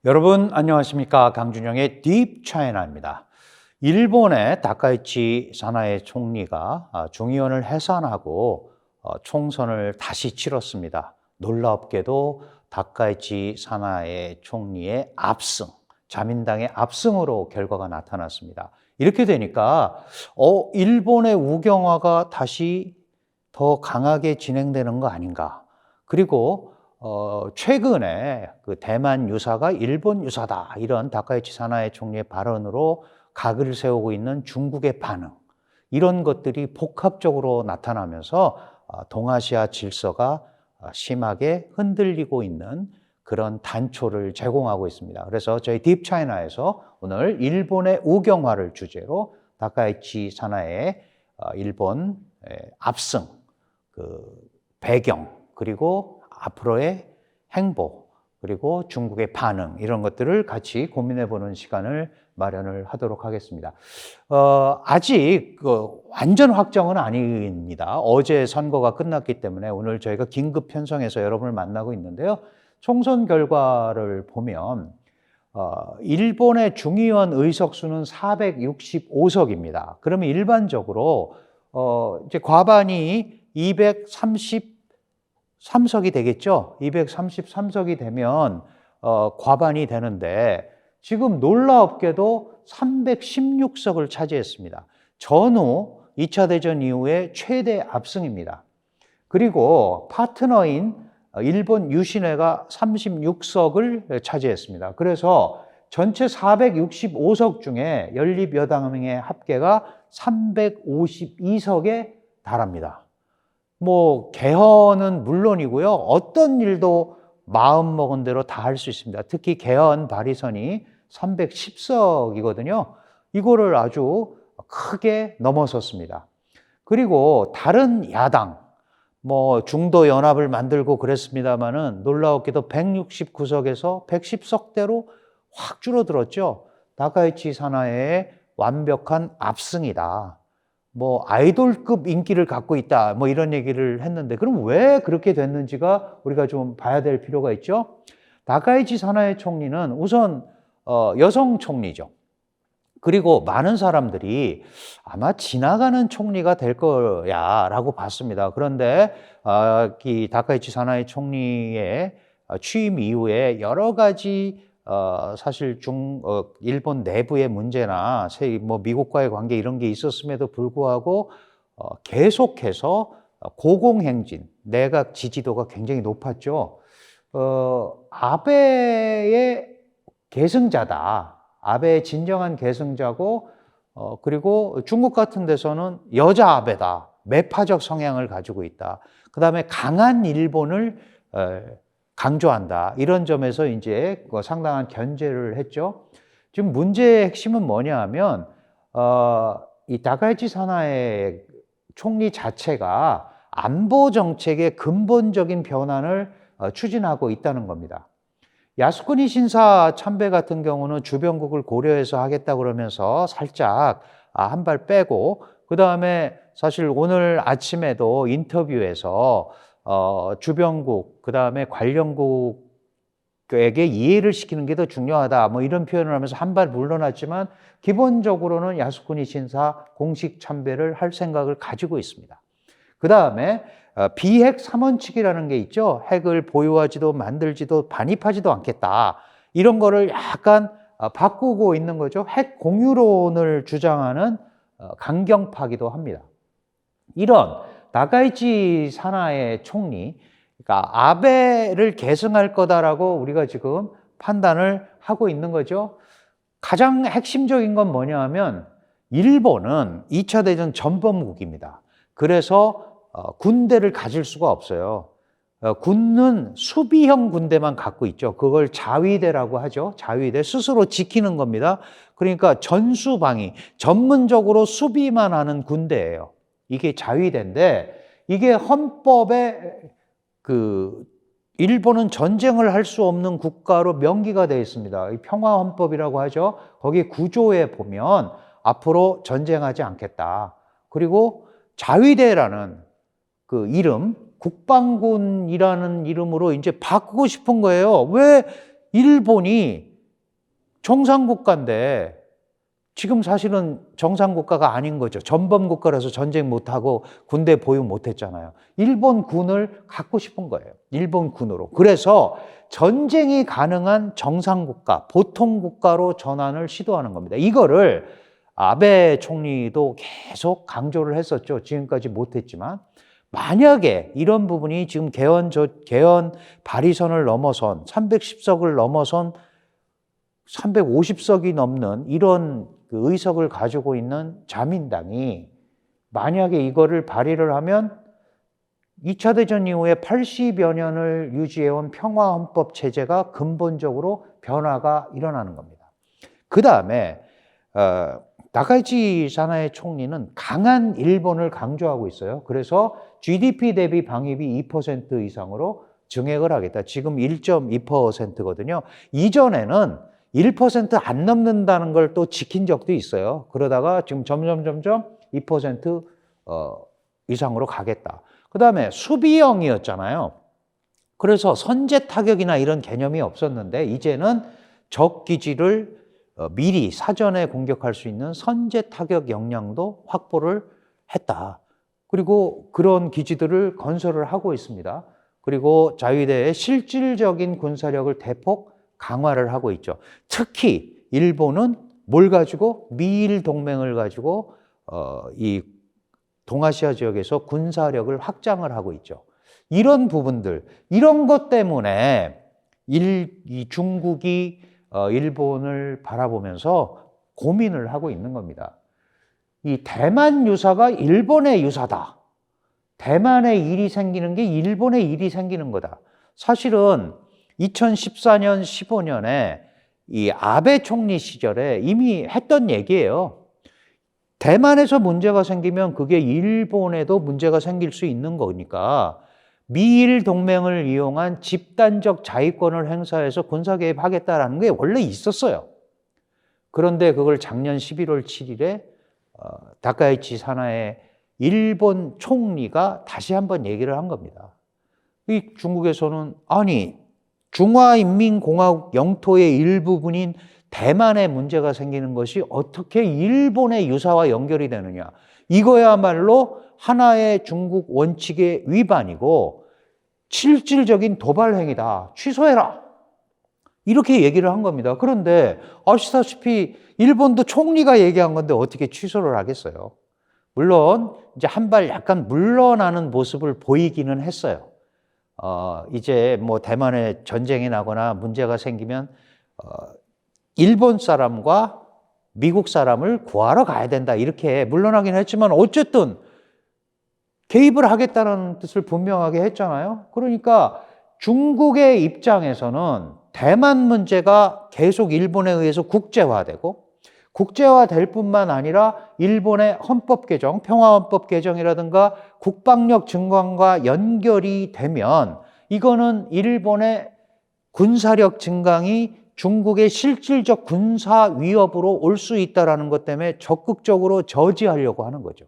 여러분 안녕하십니까? 강준영의 딥 차이나입니다. 일본의 다카이치 사나에 총리가 중의원을 해산하고 총선을 다시 치렀습니다. 놀랍게도 다카이치 사나에 총리의 압승, 자민당의 압승으로 결과가 나타났습니다. 이렇게 되니까 일본의 우경화가 다시 더 강하게 진행되는 거 아닌가? 그리고 최근에 그 대만 유사가 일본 유사다, 이런 다카이치 사나에 총리의 발언으로 각을 세우고 있는 중국의 반응, 이런 것들이 복합적으로 나타나면서 동아시아 질서가 심하게 흔들리고 있는 그런 단초를 제공하고 있습니다. 그래서 저희 딥차이나에서 오늘 일본의 우경화를 주제로 다카이치 사나의 일본 압승, 그 배경, 그리고 앞으로의 행보, 그리고 중국의 반응, 이런 것들을 같이 고민해보는 시간을 마련을 하도록 하겠습니다. 아직 완전 확정은 아닙니다. 어제 선거가 끝났기 때문에 오늘 저희가 긴급 편성해서 여러분을 만나고 있는데요. 총선 결과를 보면 일본의 중의원 의석수는 465석입니다. 그러면 일반적으로 이제 과반이 233석이 되겠죠. 233석이 되면 과반이 되는데 지금 놀랍게도 316석을 차지했습니다. 전후 2차 대전 이후에 최대 압승입니다. 그리고 파트너인 일본 유신회가 36석을 차지했습니다. 그래서 전체 465석 중에 연립여당의 합계가 352석에 달합니다. 개헌은 물론이고요. 어떤 일도 마음먹은 대로 다 할 수 있습니다. 특히 개헌 발의선이 310석이거든요. 이거를 아주 크게 넘어섰습니다. 그리고 다른 야당, 중도 연합을 만들고 그랬습니다만은 놀라웠게도 169석에서 110석대로 확 줄어들었죠. 다카이치 사나에의 완벽한 압승이다. 아이돌급 인기를 갖고 있다, 이런 얘기를 했는데, 그럼 왜 그렇게 됐는지가 우리가 좀 봐야 될 필요가 있죠. 다카이치 사나에 총리는 우선 여성 총리죠. 그리고 많은 사람들이 아마 지나가는 총리가 될 거야 라고 봤습니다. 그런데 이 다카이치 사나에 총리의 취임 이후에 여러 가지 사실 일본 내부의 문제나 미국과의 관계, 이런 게 있었음에도 불구하고 계속해서 고공행진, 내각 지지도가 굉장히 높았죠. 아베의 계승자다. 아베의 진정한 계승자고, 그리고 중국 같은 데서는 여자 아베다. 매파적 성향을 가지고 있다. 그 다음에 강한 일본을 강조한다. 이런 점에서 이제 상당한 견제를 했죠. 지금 문제의 핵심은 뭐냐 하면, 이 다카이치 사나에 총리 자체가 안보 정책의 근본적인 변환을 추진하고 있다는 겁니다. 야스쿠니 신사 참배 같은 경우는 주변국을 고려해서 하겠다 그러면서 살짝 한 발 빼고, 그 다음에 사실 오늘 아침에도 인터뷰에서 주변국, 그 다음에 관련국에게 이해를 시키는 게 더 중요하다, 이런 표현을 하면서 한 발 물러났지만, 기본적으로는 야스쿠니 신사 공식 참배를 할 생각을 가지고 있습니다. 그 다음에 비핵 3원칙이라는 게 있죠. 핵을 보유하지도 만들지도 반입하지도 않겠다. 이런 거를 약간 바꾸고 있는 거죠. 핵 공유론을 주장하는 강경파기도 합니다. 이런 다카이치 사나에 총리, 그러니까 아베를 계승할 거다라고 우리가 지금 판단을 하고 있는 거죠. 가장 핵심적인 건 뭐냐 하면, 일본은 2차 대전 전범국입니다. 그래서 군대를 가질 수가 없어요. 군은 수비형 군대만 갖고 있죠. 그걸 자위대라고 하죠. 자위대, 스스로 지키는 겁니다. 그러니까 전수방위, 전문적으로 수비만 하는 군대예요. 이게 자위대인데, 이게 헌법에 일본은 전쟁을 할 수 없는 국가로 명기가 되어 있습니다. 평화헌법이라고 하죠. 거기 구조에 보면 앞으로 전쟁하지 않겠다. 그리고 자위대라는 그 이름, 국방군이라는 이름으로 이제 바꾸고 싶은 거예요. 왜 일본이 정상국가인데 지금 사실은 정상국가가 아닌 거죠. 전범국가라서 전쟁 못하고 군대 보유 못했잖아요. 일본 군을 갖고 싶은 거예요. 일본 군으로. 그래서 전쟁이 가능한 정상국가, 보통국가로 전환을 시도하는 겁니다. 이거를 아베 총리도 계속 강조를 했었죠. 지금까지 못했지만. 만약에 이런 부분이 지금 개헌 발의선을 넘어선 310석을 넘어선 350석이 넘는 이런 그 의석을 가지고 있는 자민당이 만약에 이거를 발의를 하면 2차 대전 이후에 80여 년을 유지해온 평화헌법 체제가 근본적으로 변화가 일어나는 겁니다. 그 다음에 나카이치 사나에 총리는 강한 일본을 강조하고 있어요. 그래서 GDP 대비 방위비 2% 이상으로 증액을 하겠다. 지금 1.2%거든요. 이전에는 1% 안 넘는다는 걸 또 지킨 적도 있어요. 그러다가 지금 점점 2% 이상으로 가겠다. 그 다음에 수비형이었잖아요. 그래서 선제 타격이나 이런 개념이 없었는데 이제는 적 기지를 미리 사전에 공격할 수 있는 선제 타격 역량도 확보를 했다. 그리고 그런 기지들을 건설을 하고 있습니다. 그리고 자위대의 실질적인 군사력을 대폭 강화를 하고 있죠. 특히 일본은 뭘 가지고? 미일 동맹을 가지고 이 동아시아 지역에서 군사력을 확장을 하고 있죠. 이런 부분들, 이런 것 때문에 이 중국이 일본을 바라보면서 고민을 하고 있는 겁니다. 이 대만 유사가 일본의 유사다. 대만의 일이 생기는 게 일본의 일이 생기는 거다. 사실은 2014년, 15년에 이 아베 총리 시절에 이미 했던 얘기예요. 대만에서 문제가 생기면 그게 일본에도 문제가 생길 수 있는 거니까 미일 동맹을 이용한 집단적 자위권을 행사해서 군사 개입하겠다라는 게 원래 있었어요. 그런데 그걸 작년 11월 7일에 다카이치 사나에 일본 총리가 다시 한번 얘기를 한 겁니다. 이 중국에서는 아니 중화인민공화국 영토의 일부분인 대만에 문제가 생기는 것이 어떻게 일본의 유사와 연결이 되느냐. 이거야말로 하나의 중국 원칙의 위반이고 실질적인 도발 행위다. 취소해라. 이렇게 얘기를 한 겁니다. 그런데 아시다시피 일본도 총리가 얘기한 건데 어떻게 취소를 하겠어요? 물론 이제 한 발 약간 물러나는 모습을 보이기는 했어요. 이제 뭐 대만에 전쟁이 나거나 문제가 생기면 일본 사람과 미국 사람을 구하러 가야 된다 이렇게 물러나긴 했지만 어쨌든 개입을 하겠다는 뜻을 분명하게 했잖아요. 그러니까 중국의 입장에서는 대만 문제가 계속 일본에 의해서 국제화되고 국제화될 뿐만 아니라 일본의 헌법 개정, 평화헌법 개정이라든가 국방력 증강과 연결이 되면 이거는 일본의 군사력 증강이 중국의 실질적 군사 위협으로 올 수 있다는 것 때문에 적극적으로 저지하려고 하는 거죠.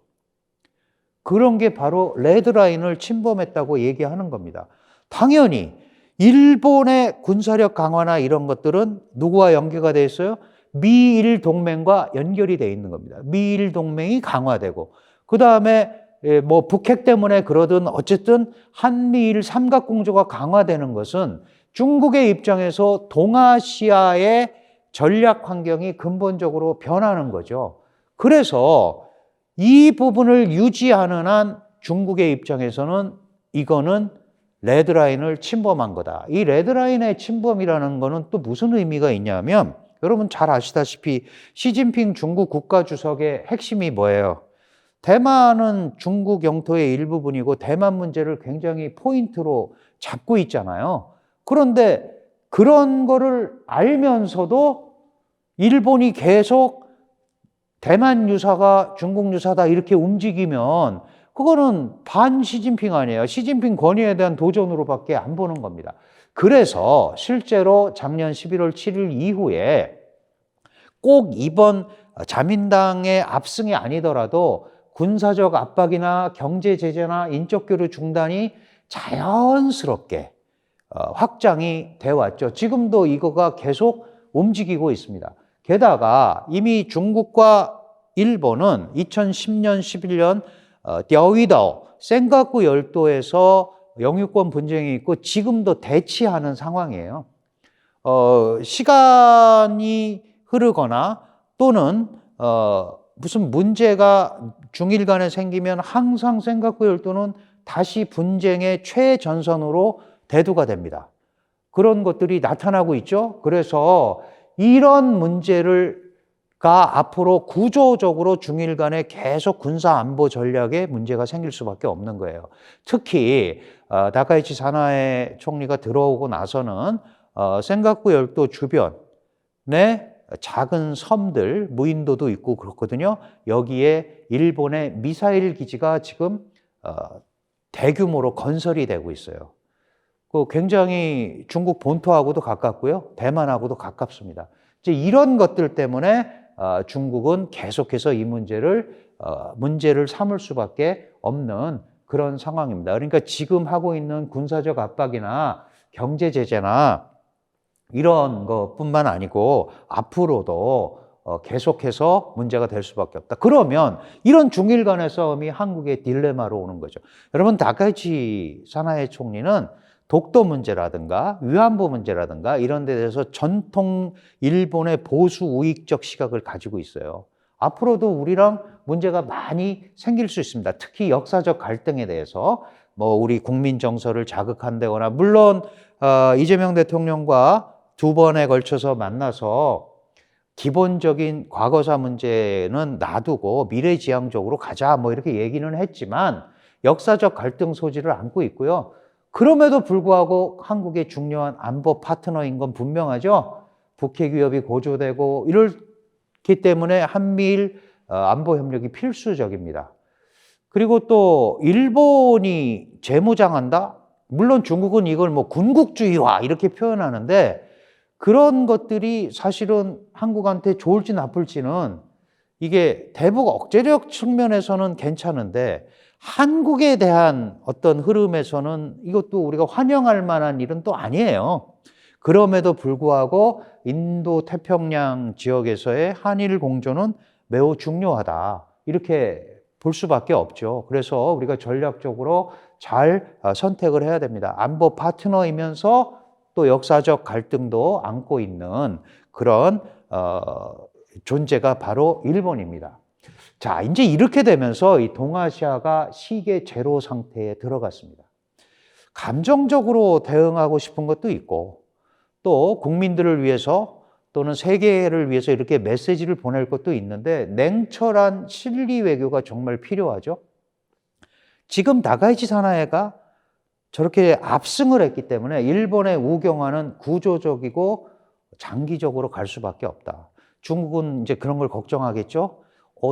그런 게 바로 레드라인을 침범했다고 얘기하는 겁니다. 당연히 일본의 군사력 강화나 이런 것들은 누구와 연계가 돼 있어요? 미일 동맹과 연결이 돼 있는 겁니다. 미일 동맹이 강화되고 그 다음에 뭐 북핵 때문에 그러든 어쨌든 한미일 삼각공조가 강화되는 것은 중국의 입장에서 동아시아의 전략 환경이 근본적으로 변하는 거죠. 그래서 이 부분을 유지하는 한 중국의 입장에서는 이거는 레드라인을 침범한 거다. 이 레드라인의 침범이라는 거는 또 무슨 의미가 있냐면 여러분 잘 아시다시피 시진핑 중국 국가주석의 핵심이 뭐예요? 대만은 중국 영토의 일부분이고 대만 문제를 굉장히 포인트로 잡고 있잖아요. 그런데 그런 거를 알면서도 일본이 계속 대만 유사가 중국 유사다 이렇게 움직이면 그거는 반 시진핑 아니에요. 시진핑 권위에 대한 도전으로밖에 안 보는 겁니다. 그래서 실제로 작년 11월 7일 이후에 꼭 이번 자민당의 압승이 아니더라도 군사적 압박이나 경제 제재나 인적 교류 중단이 자연스럽게 확장이 돼 왔죠. 지금도 이거가 계속 움직이고 있습니다. 게다가 이미 중국과 일본은 2010년, 11년 랴오이다오, 센가쿠 열도에서 영유권 분쟁이 있고 지금도 대치하는 상황이에요. 시간이 흐르거나 또는 무슨 문제가 중일 간에 생기면 항상 센가쿠 열도는 다시 분쟁의 최전선으로 대두가 됩니다. 그런 것들이 나타나고 있죠. 그래서 이런 문제가 앞으로 구조적으로 중일 간에 계속 군사 안보 전략에 문제가 생길 수밖에 없는 거예요. 특히 다카이치 사나에 총리가 들어오고 나서는 센가쿠 열도 주변에 작은 섬들, 무인도도 있고 그렇거든요. 여기에 일본의 미사일 기지가 지금 대규모로 건설이 되고 있어요. 굉장히 중국 본토하고도 가깝고요. 대만하고도 가깝습니다. 이제 이런 것들 때문에 중국은 계속해서 이 문제를 삼을 수밖에 없는 그런 상황입니다. 그러니까 지금 하고 있는 군사적 압박이나 경제 제재나 이런 것뿐만 아니고 앞으로도 계속해서 문제가 될 수밖에 없다. 그러면 이런 중일 간의 싸움이 한국의 딜레마로 오는 거죠. 여러분, 다카이치 사나에 총리는 독도 문제라든가 위안부 문제라든가 이런 데 대해서 전통 일본의 보수 우익적 시각을 가지고 있어요. 앞으로도 우리랑 문제가 많이 생길 수 있습니다. 특히 역사적 갈등에 대해서 우리 국민 정서를 자극한다거나, 물론 이재명 대통령과 2번에 걸쳐서 만나서 기본적인 과거사 문제는 놔두고 미래지향적으로 가자 이렇게 얘기는 했지만 역사적 갈등 소지를 안고 있고요. 그럼에도 불구하고 한국의 중요한 안보 파트너인 건 분명하죠. 북핵 위협이 고조되고 이렇기 때문에 한미일 안보 협력이 필수적입니다. 그리고 또 일본이 재무장한다? 물론 중국은 이걸 군국주의화 이렇게 표현하는데 그런 것들이 사실은 한국한테 좋을지 나쁠지는 이게 대북 억제력 측면에서는 괜찮은데 한국에 대한 어떤 흐름에서는 이것도 우리가 환영할 만한 일은 또 아니에요. 그럼에도 불구하고 인도 태평양 지역에서의 한일 공조는 매우 중요하다. 이렇게 볼 수밖에 없죠. 그래서 우리가 전략적으로 잘 선택을 해야 됩니다. 안보 파트너이면서 또 역사적 갈등도 안고 있는 그런 존재가 바로 일본입니다. 자, 이제 이렇게 되면서 이 동아시아가 시계 제로 상태에 들어갔습니다. 감정적으로 대응하고 싶은 것도 있고 또 국민들을 위해서 또는 세계를 위해서 이렇게 메시지를 보낼 것도 있는데 냉철한 실리 외교가 정말 필요하죠. 지금 다카이치 사나에가 저렇게 압승을 했기 때문에 일본의 우경화는 구조적이고 장기적으로 갈 수밖에 없다. 중국은 이제 그런 걸 걱정하겠죠.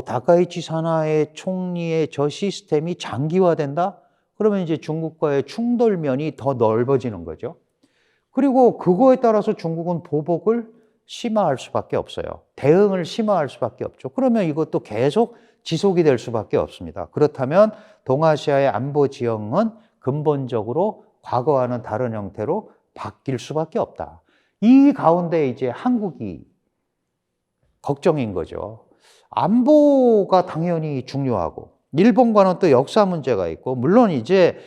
다카이치 사나에 총리의 저 시스템이 장기화된다? 그러면 이제 중국과의 충돌면이 더 넓어지는 거죠. 그리고 그거에 따라서 중국은 보복을 심화할 수밖에 없어요. 대응을 심화할 수밖에 없죠. 그러면 이것도 계속 지속이 될 수밖에 없습니다. 그렇다면 동아시아의 안보 지형은 근본적으로 과거와는 다른 형태로 바뀔 수밖에 없다. 이 가운데 이제 한국이 걱정인 거죠. 안보가 당연히 중요하고 일본과는 또 역사 문제가 있고 물론 이제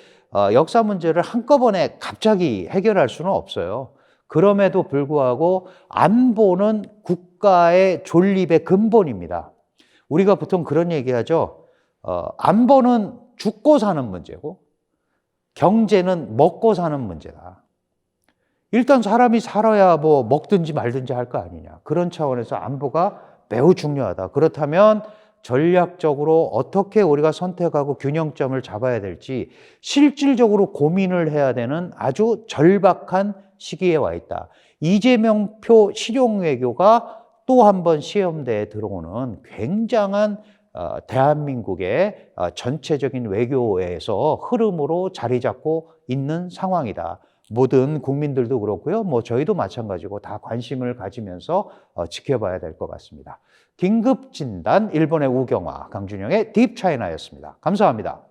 역사 문제를 한꺼번에 갑자기 해결할 수는 없어요. 그럼에도 불구하고 안보는 국가의 존립의 근본입니다. 우리가 보통 그런 얘기하죠. 안보는 죽고 사는 문제고 경제는 먹고 사는 문제다. 일단 사람이 살아야 먹든지 말든지 할 거 아니냐. 그런 차원에서 안보가 매우 중요하다. 그렇다면 전략적으로 어떻게 우리가 선택하고 균형점을 잡아야 될지 실질적으로 고민을 해야 되는 아주 절박한 시기에 와 있다. 이재명표 실용외교가 또 한 번 시험대에 들어오는 굉장한 대한민국의 전체적인 외교에서 흐름으로 자리 잡고 있는 상황이다. 모든 국민들도 그렇고요. 저희도 마찬가지고 다 관심을 가지면서 지켜봐야 될 것 같습니다. 긴급진단 일본의 우경화, 강준영의 딥차이나였습니다. 감사합니다.